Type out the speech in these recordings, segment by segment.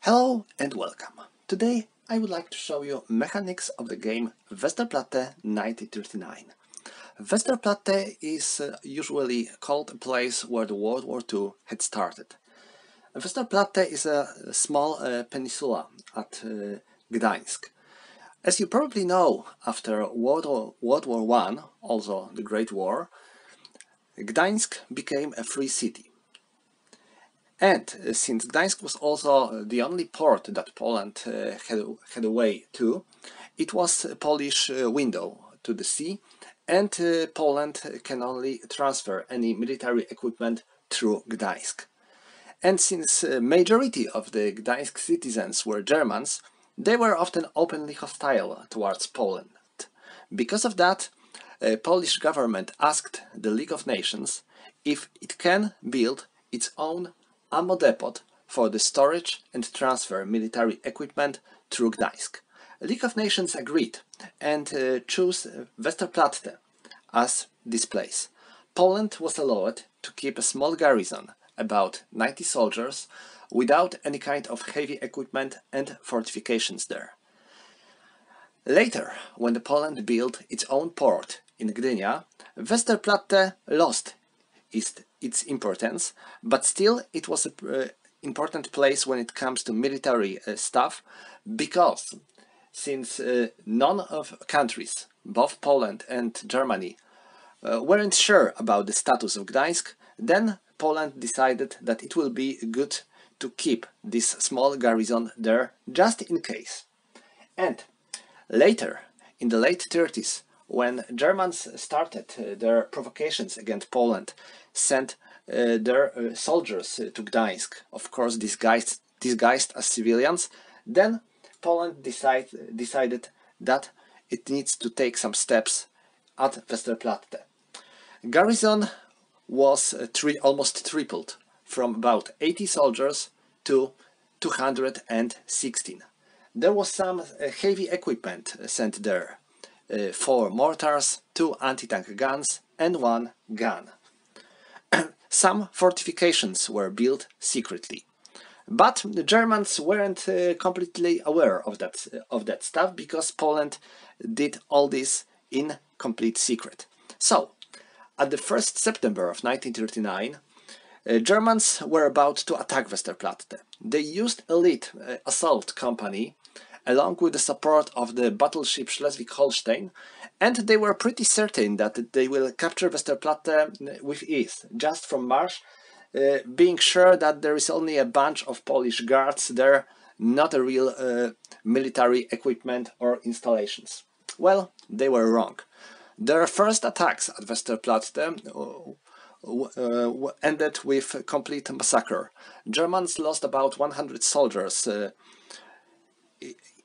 Hello and welcome. Today I would like to show you mechanics of the game Westerplatte 1939. Westerplatte is usually called a place where the World War II had started. Westerplatte is a small peninsula at Gdańsk. As you probably know, after World War I, also the Great War, Gdańsk became a free city. And since Gdańsk was also the only port that Poland had a way to, it was a Polish window to the sea, and Poland can only transfer any military equipment through Gdańsk. And since majority of the Gdańsk citizens were Germans, they were often openly hostile towards Poland. Because of that, Polish government asked the League of Nations if it can build its own ammo depot for the storage and transfer military equipment through Gdańsk. The League of Nations agreed and chose Westerplatte as this place. Poland was allowed to keep a small garrison, about 90 soldiers, without any kind of heavy equipment and fortifications there. Later, when Poland built its own port in Gdynia, Westerplatte lost its importance, but still it was an important place when it comes to military stuff, because since none of countries, both Poland and Germany, weren't sure about the status of Gdańsk, then Poland decided that it will be good to keep this small garrison there just in case. And later, in the late 30s, when Germans started their provocations against Poland, sent their soldiers to Gdańsk, of course disguised as civilians, then Poland decided that it needs to take some steps at Westerplatte. Garrison was almost tripled, from about 80 soldiers to 216. There was some heavy equipment sent there. 4 mortars, 2 anti-tank guns and 1 gun. Some fortifications were built secretly. But the Germans weren't completely aware of that stuff, because Poland did all this in complete secret. So, at the 1st September of 1939, Germans were about to attack Westerplatte. They used elite assault company along with the support of the battleship Schleswig-Holstein, and they were pretty certain that they will capture Westerplatte with ease, just from March, being sure that there is only a bunch of Polish guards there, not a real military equipment or installations. Well, they were wrong. Their first attacks at Westerplatte ended with complete massacre. Germans lost about 100 soldiers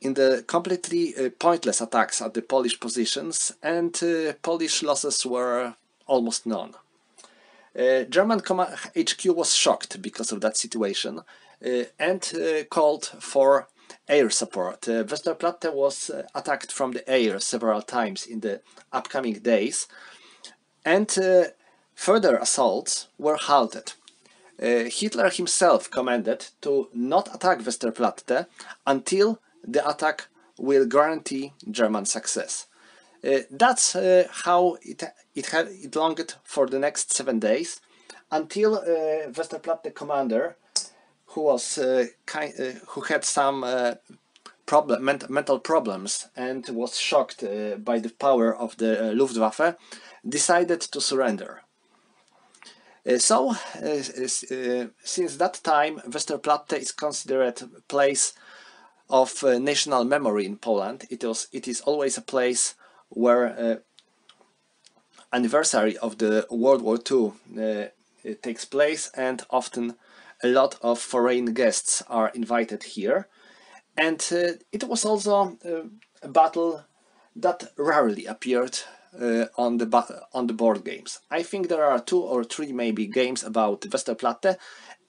in the completely pointless attacks at the Polish positions, and Polish losses were almost none. German HQ was shocked because of that situation and called for air support. Westerplatte was attacked from the air several times in the upcoming days, and further assaults were halted. Hitler himself commanded to not attack Westerplatte until the attack will guarantee German success. That's how it longed for the next 7 days, until Westerplatte commander, who had some mental problems and was shocked by the power of the Luftwaffe, decided to surrender. So, since that time, Westerplatte is considered a place of national memory in Poland. It is always a place where anniversary of the World War II takes place, and often a lot of foreign guests are invited here. And it was also a battle that rarely appeared on the board games. I think there are 2 or 3 maybe games about Westerplatte,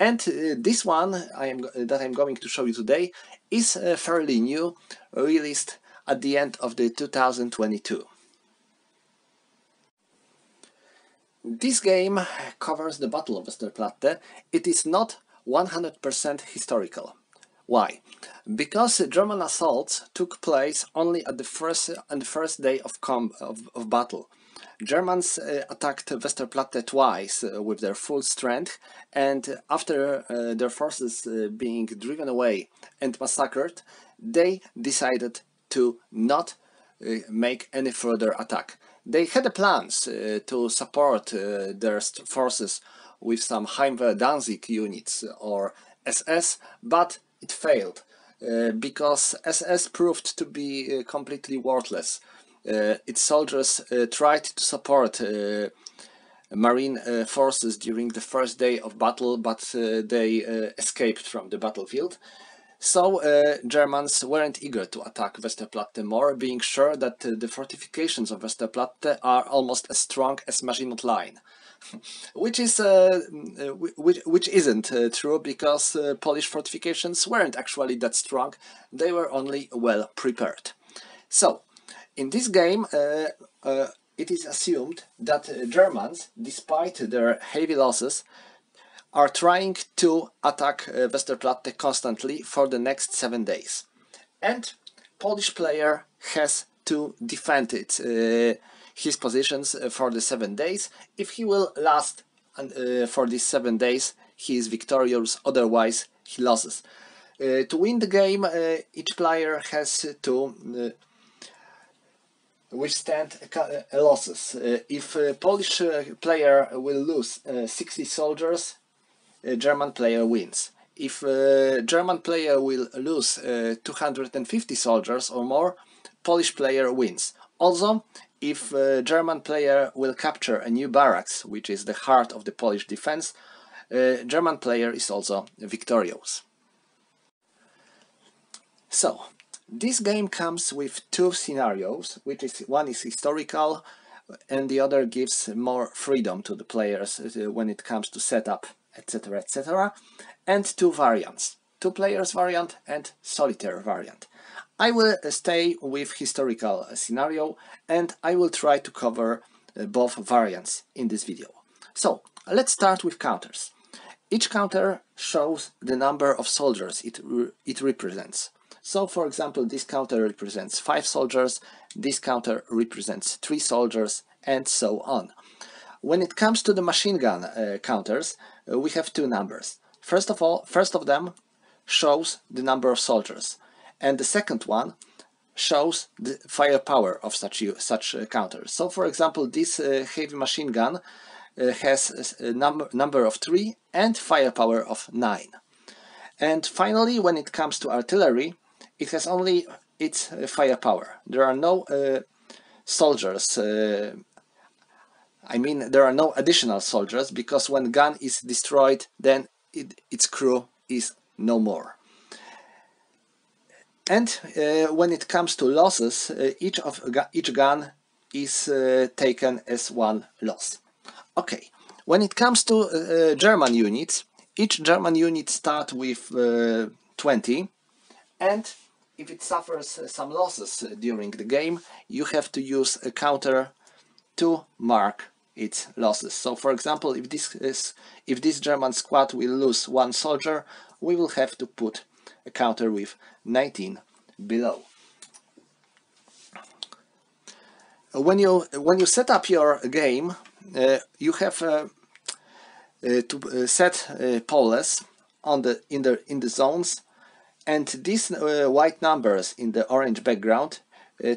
and this one that I'm going to show you today is fairly new, released at the end of the 2022. This game covers the Battle of Westerplatte. It is not 100% historical. Why? Because German assaults took place only at the first day of battle. Germans attacked Westerplatte twice with their full strength, and after their forces being driven away and massacred, they decided to not make any further attack. They had plans to support their forces with some Heimwehr Danzig units or SS, but it failed because SS proved to be completely worthless. Its soldiers tried to support Marine forces during the first day of battle, but they escaped from the battlefield. So Germans weren't eager to attack Westerplatte more, being sure that the fortifications of Westerplatte are almost as strong as Maginot Line. which isn't true, because Polish fortifications weren't actually that strong, they were only well prepared. So, in this game, it is assumed that Germans, despite their heavy losses, are trying to attack Westerplatte constantly for the next 7 days. And Polish player has to defend his positions for the 7 days. If he will last for these 7 days, he is victorious, otherwise he loses. To win the game, each player has to withstand losses. If a Polish player will lose 60 soldiers, a German player wins. If a German player will lose 250 soldiers or more, Polish player wins. Also, if a German player will capture a new barracks, which is the heart of the Polish defense, a German player is also victorious. So, this game comes with two scenarios, one is historical and the other gives more freedom to the players when it comes to setup, etc, etc, and two variants, two players variant and solitaire variant. I will stay with historical scenario and I will try to cover both variants in this video. So, let's start with counters. Each counter shows the number of soldiers it represents. So, for example, this counter represents 5 soldiers, this counter represents 3 soldiers, and so on. When it comes to the machine gun counters, we have two numbers. First of them shows the number of soldiers, and the second one shows the firepower of such counters. So, for example, this heavy machine gun has a number of 3 and firepower of 9. And finally, when it comes to artillery, it has only its firepower. There are no soldiers. I mean, there are no additional soldiers, because when gun is destroyed, then its crew is no more. And when it comes to losses, each gun is taken as one loss. Okay, when it comes to German units, each German unit starts with 20, and if it suffers some losses during the game, you have to use a counter to mark its losses. So, for example, if this German squad will lose 1 soldier, we will have to put a counter with 19 below. When you set up your game, you have to set poles in the zones, and these white numbers in the orange background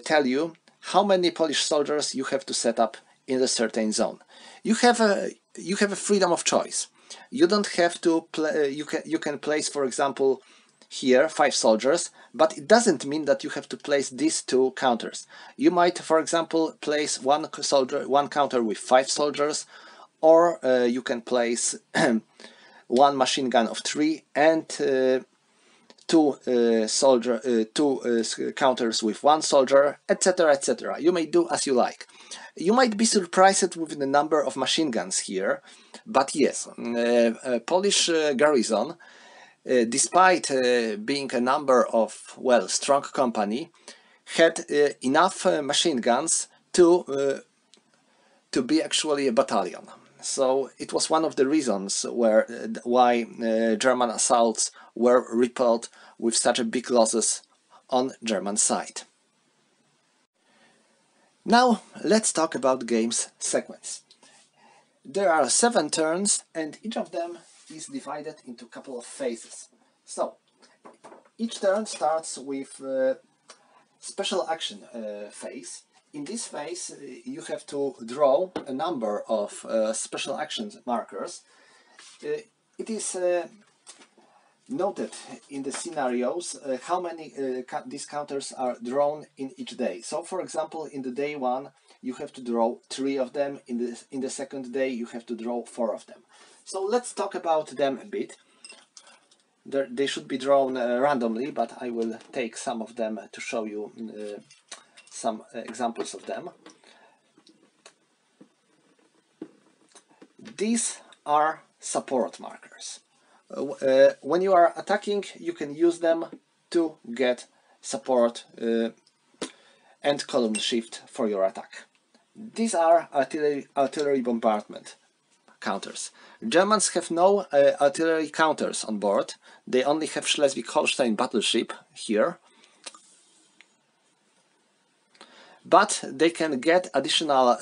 tell you how many Polish soldiers you have to set up in a certain zone. You have a freedom of choice. You don't have to you can place, for example, here 5 soldiers, but it doesn't mean that you have to place these 2 counters. You might, for example, place one counter with 5 soldiers, or you can place one machine gun of 3 and two counters with 1 soldier, etc, etc. You may do as you like. You might be surprised with the number of machine guns here, but yes, Polish garrison, despite being a number of, well, strong company, had enough machine guns to be actually a battalion. So it was one of the reasons why German assaults were repelled with such big losses on German side. Now let's talk about the game's sequence. There are 7 turns and each of them is divided into a couple of phases. So each turn starts with special action phase. In this phase you have to draw a number of special action markers. It is noted in the scenarios how many these counters are drawn in each day. So for example, in the day 1 you have to draw 3 of them, in the second day you have to draw 4 of them. So let's talk about them a bit. They should be drawn randomly, but I will take some of them to show you some examples of them. These are support markers. When you are attacking, you can use them to get support and column shift for your attack. These are artillery bombardment counters. Germans have no artillery counters on board. They only have Schleswig-Holstein battleship here. But they can get additional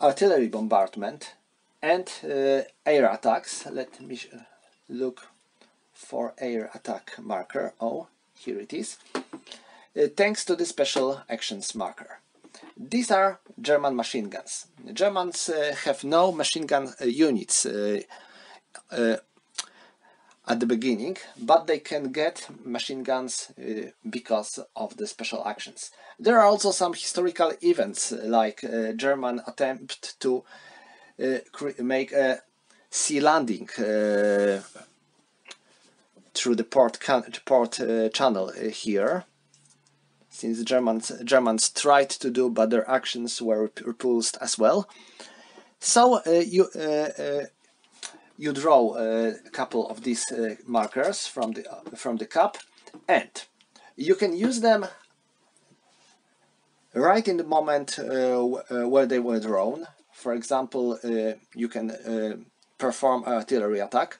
artillery bombardment and air attacks. Let me look for air attack marker. Oh, here it is. Thanks to the special actions marker. These are German machine guns. The Germans have no machine gun units at the beginning, but they can get machine guns because of the special actions. There are also some historical events, like German attempt to make a sea landing through the port channel here. Since Germans tried to do, but their actions were repulsed as well. So you draw a couple of these markers from the cup, and you can use them right in the moment where they were drawn. For example, you can perform an artillery attack,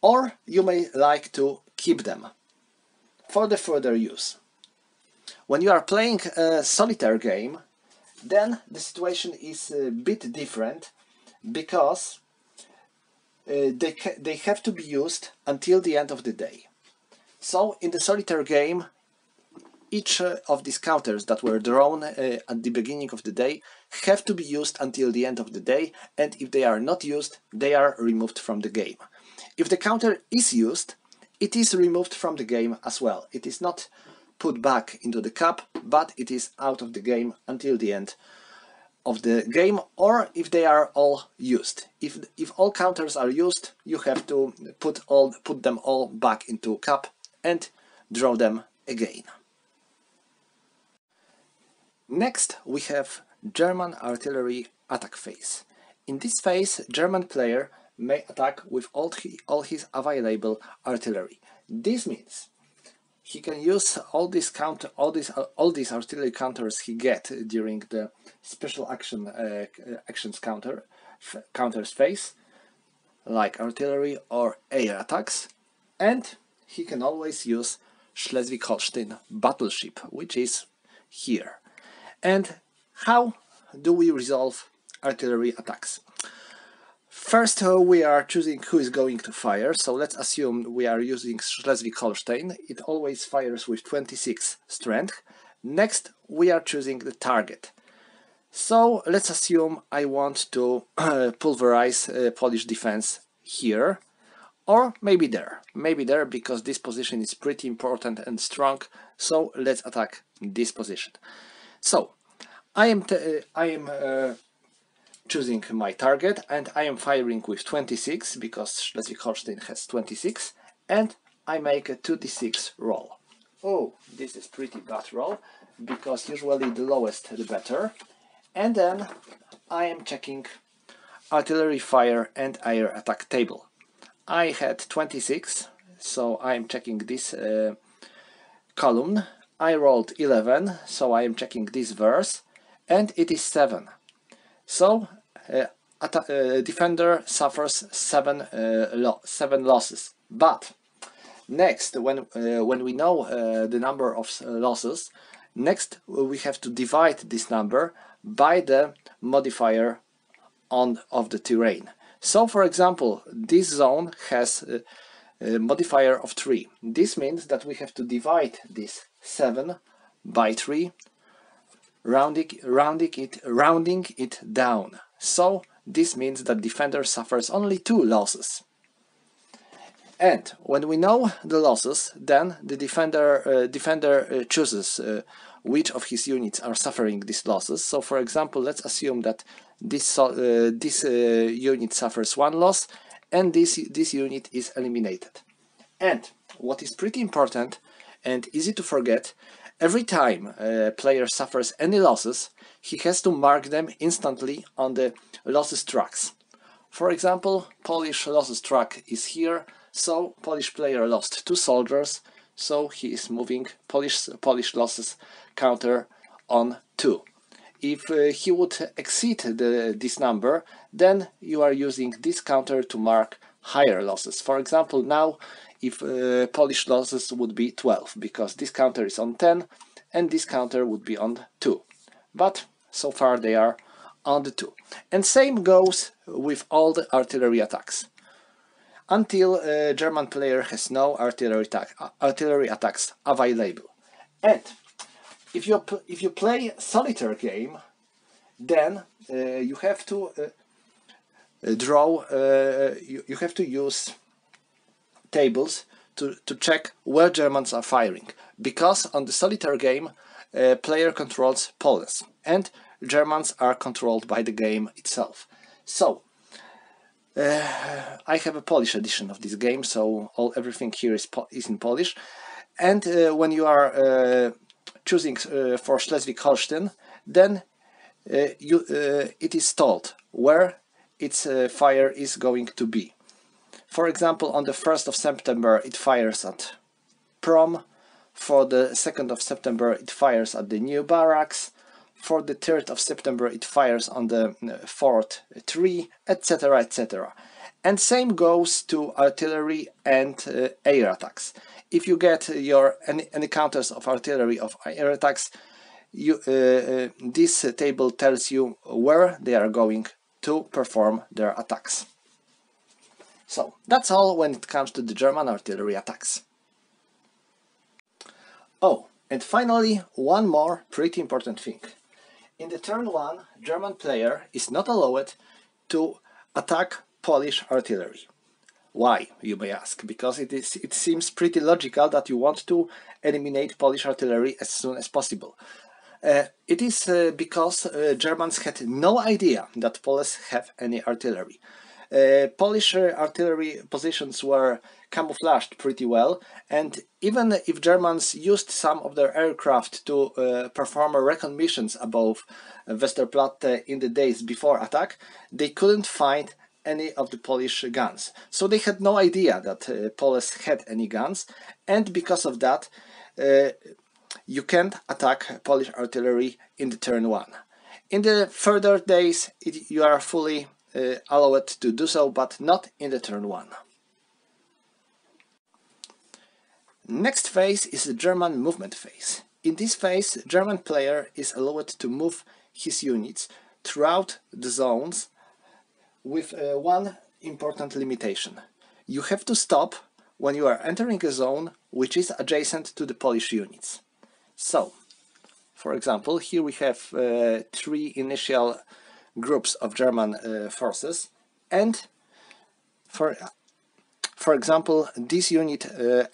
or you may like to keep them for the further use. When you are playing a solitaire game, then the situation is a bit different, because they have to be used until the end of the day. So in the solitaire game, each of these counters that were drawn at the beginning of the day have to be used until the end of the day, and if they are not used, they are removed from the game. If the counter is used, it is removed from the game as well. It is not put back into the cup, but it is out of the game until the end of the game, or if they are all used. If all counters are used, you have to put them all back into cup and draw them again. Next we have German artillery attack phase. In this phase, German player may attack with all his available artillery. This means he can use all these artillery counters he get during the special actions counters phase, like artillery or air attacks, and he can always use Schleswig-Holstein battleship, which is here. And how do we resolve artillery attacks? First, we are choosing who is going to fire, so let's assume we are using Schleswig-Holstein. It always fires with 26 strength. Next, we are choosing the target. So let's assume I want to pulverize Polish defense here, or maybe there, because this position is pretty important and strong, so let's attack this position. So I am choosing my target, and I am firing with 26 because Schleswig-Holstein has 26, and I make a 2d6 roll. Oh, this is pretty bad roll, because usually the lowest the better. And then I am checking artillery fire and air attack table. I had 26, so I am checking this column. I rolled 11, so I am checking this verse, and it is 7. So defender suffers 7 losses. But next, when we know the number of losses, next we have to divide this number by the modifier of the terrain. So, for example, this zone has a modifier of 3. This means that we have to divide this 7 by 3, rounding it down. So this means that defender suffers only 2 losses. And when we know the losses, then the defender chooses which of his units are suffering these losses. So, for example, let's assume that this unit suffers 1 loss, and this unit is eliminated. And what is pretty important and easy to forget, every time a player suffers any losses, he has to mark them instantly on the losses tracks. For example, Polish losses track is here, so Polish player lost 2 soldiers, so he is moving Polish losses counter on 2. If he would exceed this number, then you are using this counter to mark higher losses. For example, now if Polish losses would be 12, because this counter is on 10 and this counter would be on 2. But so far they are on the 2. And same goes with all the artillery attacks, until a German player has no artillery attacks available. And if you play solitaire game, then you have to you have to use tables to check where Germans are firing, because on the solitaire game player controls Poles and Germans are controlled by the game itself. So I have a Polish edition of this game, so everything here is in Polish. And when you are choosing for Schleswig-Holstein, then it is told where its fire is going to be. For example, on the 1st of September it fires at Prom, for the 2nd of September it fires at the new barracks, for the 3rd of September it fires on the Fort 3, etc, etc. And same goes to artillery and air attacks. If you get any counters of artillery of air attacks, this table tells you where they are going to perform their attacks. So that's all when it comes to the German artillery attacks. Oh, and finally, one more pretty important thing. In the turn 1, German player is not allowed to attack Polish artillery. Why, you may ask? Because it seems pretty logical that you want to eliminate Polish artillery as soon as possible. It is because Germans had no idea that Poles have any artillery. Polish artillery positions were camouflaged pretty well, and even if Germans used some of their aircraft to perform reconnaissance above Westerplatte in the days before attack, they couldn't find any of the Polish guns. So they had no idea that Poles had any guns, and because of that you can't attack Polish artillery in the turn 1. In the further days you are fully allowed to do so, but not in the turn 1. Next phase is the German movement phase. In this phase, German player is allowed to move his units throughout the zones with one important limitation. You have to stop when you are entering a zone which is adjacent to the Polish units. So, for example, here we have 3 initial groups of German forces, and for example, this unit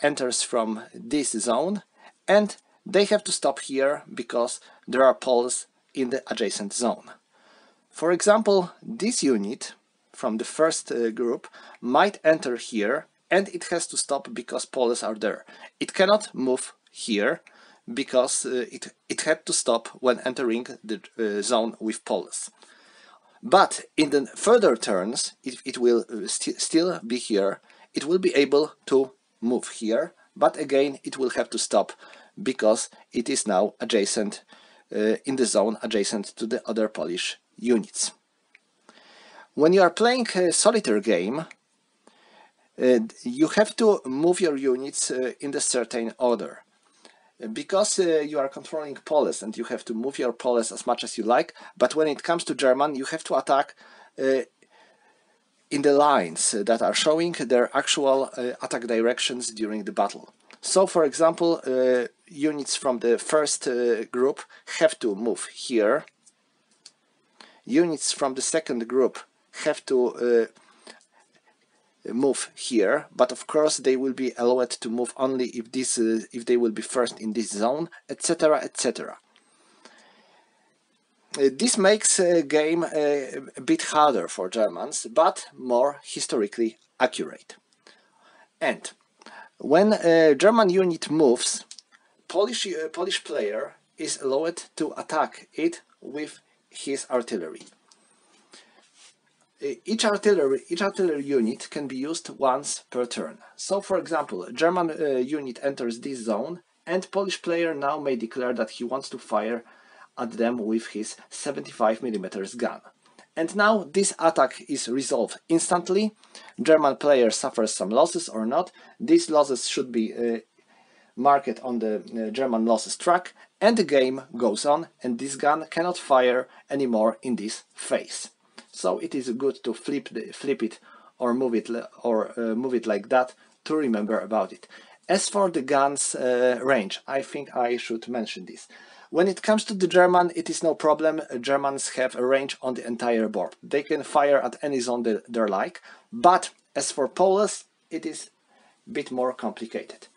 enters from this zone, and they have to stop here because there are Poles in the adjacent zone. For example, this unit from the first group might enter here, and it has to stop because Poles are there. It cannot move here because it had to stop when entering the zone with Poles. But in the further turns, it will still be here. It will be able to move here, but again it will have to stop because it is now adjacent in the zone adjacent to the other Polish units. When you are playing a solitaire game, you have to move your units in a certain order. Because you are controlling Polis and you have to move your Polis as much as you like, but when it comes to German, you have to attack in the lines that are showing their actual attack directions during the battle. So, for example, units from the first group have to move here. Units from the second group have to move here, but of course they will be allowed to move only if they will be first in this zone, etc., etc. This makes a game a bit harder for Germans, but more historically accurate. And when a German unit moves, Polish player is allowed to attack it with his artillery. Each artillery unit can be used once per turn. So, for example, a German unit enters this zone, and Polish player now may declare that he wants to fire at them with his 75mm gun. And now this attack is resolved instantly. German player suffers some losses or not. These losses should be marked on the German losses track, and the game goes on, and this gun cannot fire anymore in this phase. So it is good to flip it or move it like that to remember about it. As for the gun's range, I think I should mention this. When it comes to the German, it is no problem. Germans have a range on the entire board. They can fire at any zone they like, but as for Poles, it is a bit more complicated.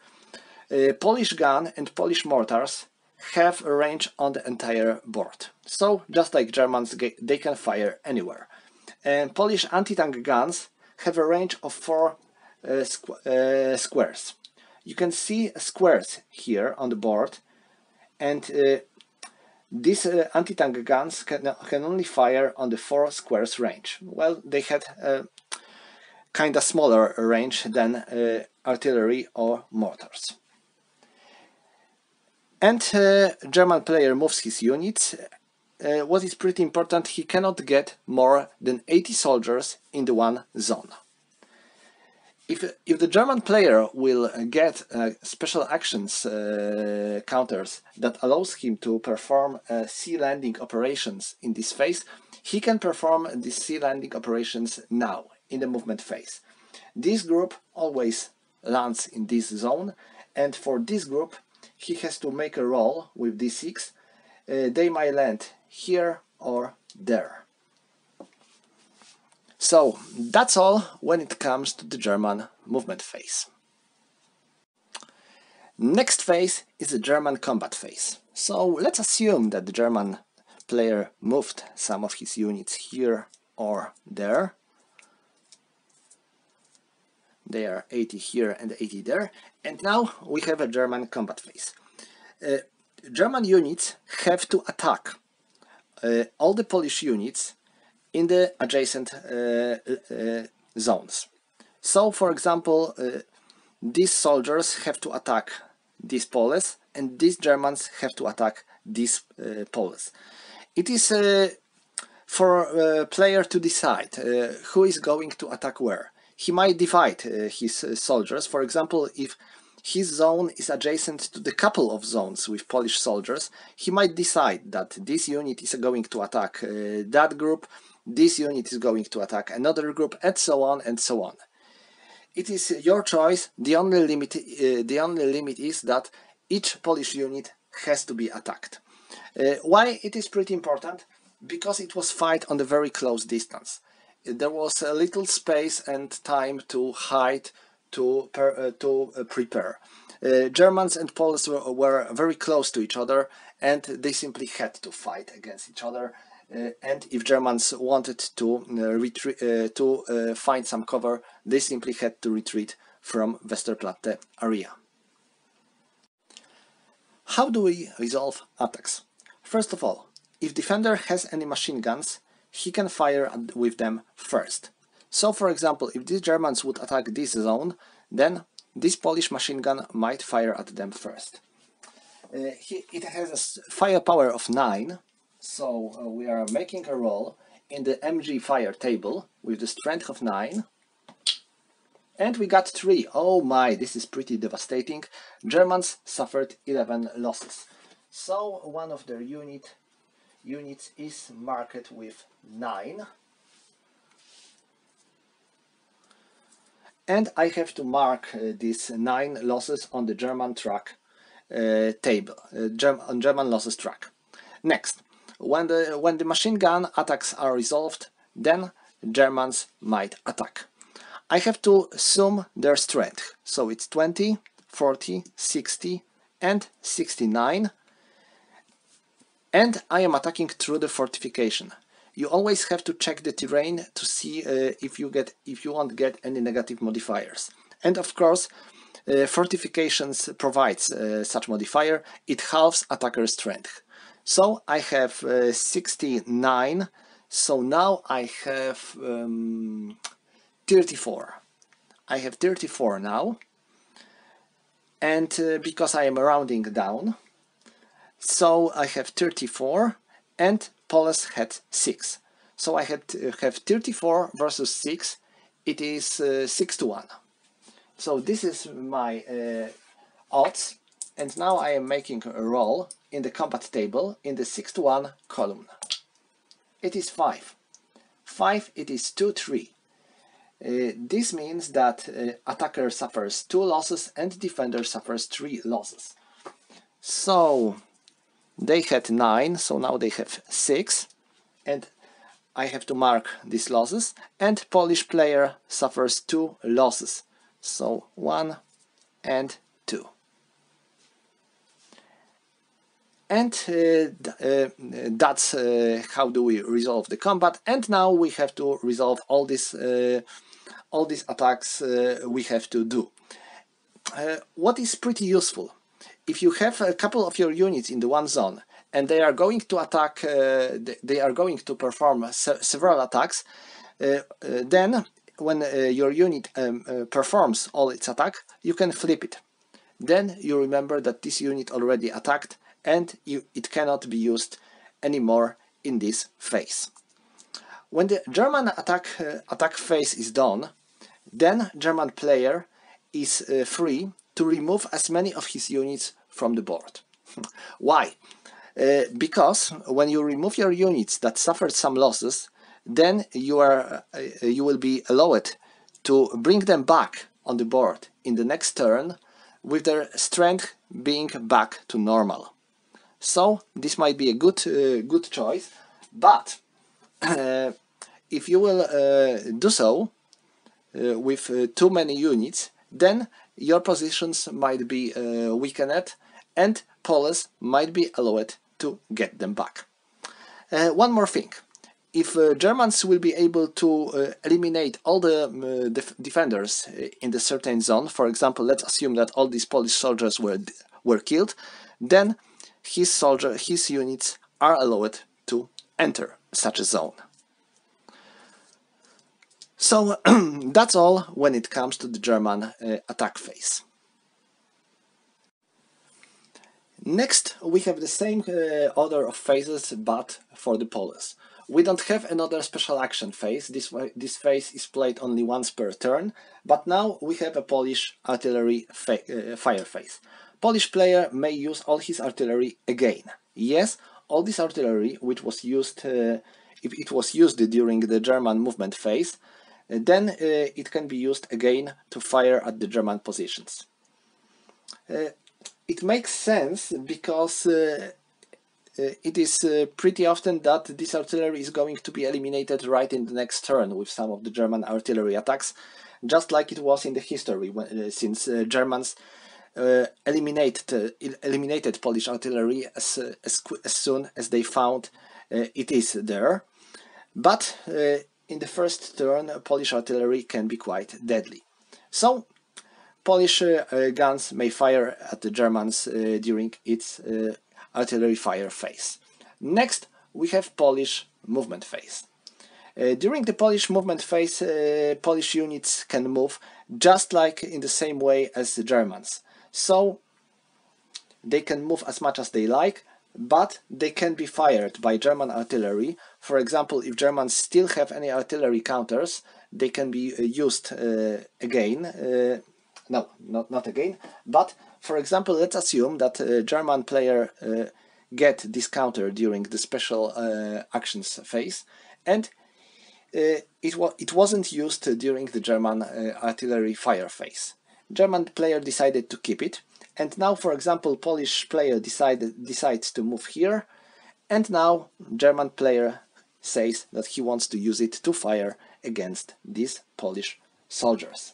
Polish gun and Polish mortars have a range on the entire board. So, just like Germans, they can fire anywhere. And Polish anti-tank guns have a range of 4 squares. You can see squares here on the board, and these anti-tank guns can only fire on the 4 squares range. Well, they had a kinda smaller range than artillery or mortars. And German player moves his units. What is pretty important, he cannot get more than 80 soldiers in the one zone. If the German player will get special actions counters that allows him to perform sea landing operations in this phase, he can perform these sea landing operations now in the movement phase. This group always lands in this zone, and for this group he has to make a roll with d6. They might land here or there. So that's all when it comes to the German movement phase. Next phase is the German combat phase. So let's assume that the German player moved some of his units here or there. They are 80 here and 80 there, and now we have a German combat phase. German units have to attack all the Polish units in the adjacent zones. So, for example, these soldiers have to attack these Poles, and these Germans have to attack these Poles. It is for a player to decide who is going to attack where. He might divide his soldiers. For example, if his zone is adjacent to the couple of zones with Polish soldiers, he might decide that this unit is going to attack that group, this unit is going to attack another group, and so on and so on. It is your choice. The only limit is that each Polish unit has to be attacked. Why it is pretty important? Because it was fight on a very close distance. There was a little space and time to hide, to prepare. Germans and Poles were very close to each other, and they simply had to fight against each other. And if Germans wanted to find some cover, they simply had to retreat from Westerplatte area. How do we resolve attacks? First of all, if defender has any machine guns, he can fire with them first. So, for example, if these Germans would attack this zone, then this Polish machine gun might fire at them first. It has a firepower of 9, so we are making a roll. in the MG fire table with the strength of 9. And we got 3. Oh my, this is pretty devastating. Germans suffered 11 losses. So one of their units is marked with 9. And I have to mark these 9 losses on the German track table, on German losses track. Next, when the machine gun attacks are resolved, then Germans might attack. I have to sum their strength, so it's 20, 40, 60 and 69, and I am attacking through the fortification. You always have to check the terrain to see if you won't get any negative modifiers. And of course, fortifications provides such modifier. It halves attacker strength. So I have 69. So now I have 34. I have 34 now, and because I am rounding down, so I have 34, and Poles had 6. So I have 34 versus 6. It is 6 to 1. So this is my odds, and now I am making a roll in the combat table in the 6 to 1 column. It is 5. 5, it is 2, 3. This means that attacker suffers 2 losses and defender suffers 3 losses. So they had 9, so now they have 6, and I have to mark these losses, and Polish player suffers 2 losses, so 1 and 2. And that's how do we resolve the combat. And now we have to resolve all these attacks we have to do. What is pretty useful, if you have a couple of your units in the one zone and they are going to attack, they are going to perform several attacks, then when your unit performs all its attack, you can flip it. Then you remember that this unit already attacked, and it cannot be used anymore in this phase. When the German attack phase is done, then German player is free to remove as many of his units from the board. Why? Because when you remove your units that suffered some losses, then you will be allowed to bring them back on the board in the next turn with their strength being back to normal. So this might be a good choice, but if you will do so with too many units, then your positions might be weakened and Poles might be allowed to get them back. One more thing. If Germans will be able to eliminate all the defenders in the certain zone, for example, let's assume that all these Polish soldiers were killed, then his units are allowed to enter such a zone. So that's all when it comes to the German attack phase. Next, we have the same order of phases, but for the Poles. We don't have another special action phase. This phase is played only once per turn, but now we have a Polish artillery fire phase. Polish player may use all his artillery again. Yes, all this artillery, which was used, if it was used during the German movement phase, then it can be used again to fire at the German positions. It makes sense because it is pretty often that this artillery is going to be eliminated right in the next turn with some of the German artillery attacks, just like it was in the history since Germans eliminated Polish artillery as soon as they found it is there. But in the first turn, Polish artillery can be quite deadly. So Polish guns may fire at the Germans during its artillery fire phase. Next, we have Polish movement phase. During the Polish movement phase, Polish units can move just like in the same way as the Germans. So they can move as much as they like. but they can be fired by German artillery. For example, if Germans still have any artillery counters, they can be used again. No, not again, but for example, let's assume that a German player get this counter during the special actions phase, and it wasn't used during the German artillery fire phase. German player decided to keep it, and now, for example, Polish player decides to move here, and now German player says that he wants to use it to fire against these Polish soldiers.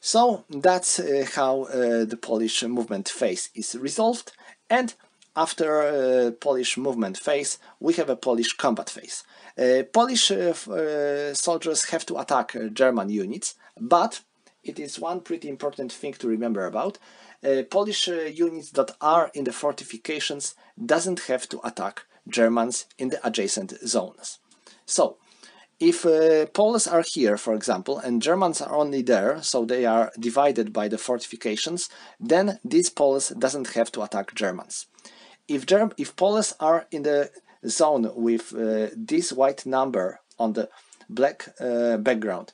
So that's how the Polish movement phase is resolved, and after Polish movement phase we have a Polish combat phase. Polish soldiers have to attack German units, but it is one pretty important thing to remember about. Polish units that are in the fortifications doesn't have to attack Germans in the adjacent zones. So if Poles are here, for example, and Germans are only there, so they are divided by the fortifications, then these Poles doesn't have to attack Germans. If Poles are in the zone with this white number on the black background,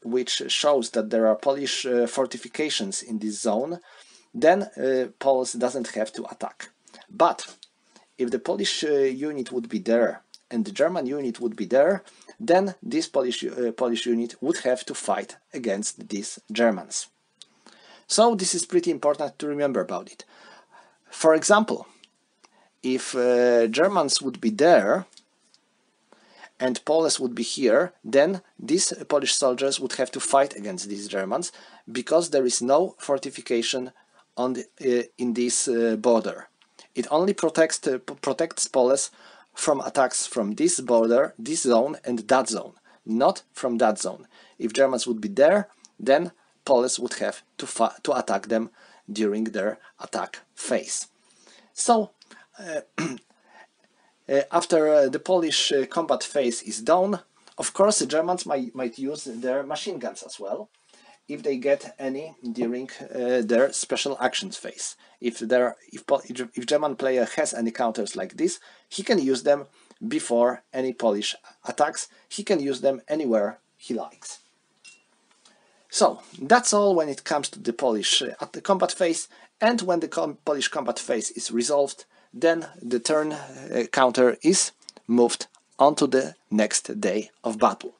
which shows that there are Polish fortifications in this zone, then Poles doesn't have to attack. But if the Polish unit would be there and the German unit would be there, then this Polish unit would have to fight against these Germans. So this is pretty important to remember about it. For example, if Germans would be there and Poles would be here, then these Polish soldiers would have to fight against these Germans, because there is no fortification on in this border. It only protects Poles from attacks from this border, this zone and that zone, not from that zone. If Germans would be there, then Poles would have to attack them during their attack phase. So after the Polish combat phase is done, of course the Germans might use their machine guns as well, if they get any during their special actions phase. If German player has any counters like this, he can use them before any Polish attacks. He can use them anywhere he likes. So that's all when it comes to the Polish combat phase, and when the Polish combat phase is resolved, then the turn counter is moved onto the next day of battle.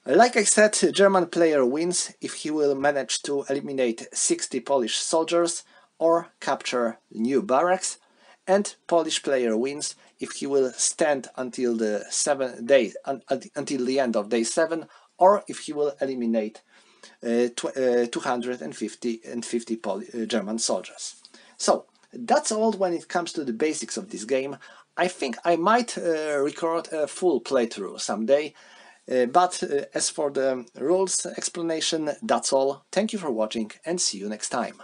Like I said, German player wins if he will manage to eliminate 60 Polish soldiers or capture new barracks, and Polish player wins if he will stand until the until the end of day 7, or if he will eliminate 250 German soldiers. So that's all when it comes to the basics of this game. I think I might record a full playthrough someday. But as for the rules explanation, that's all. Thank you for watching and see you next time.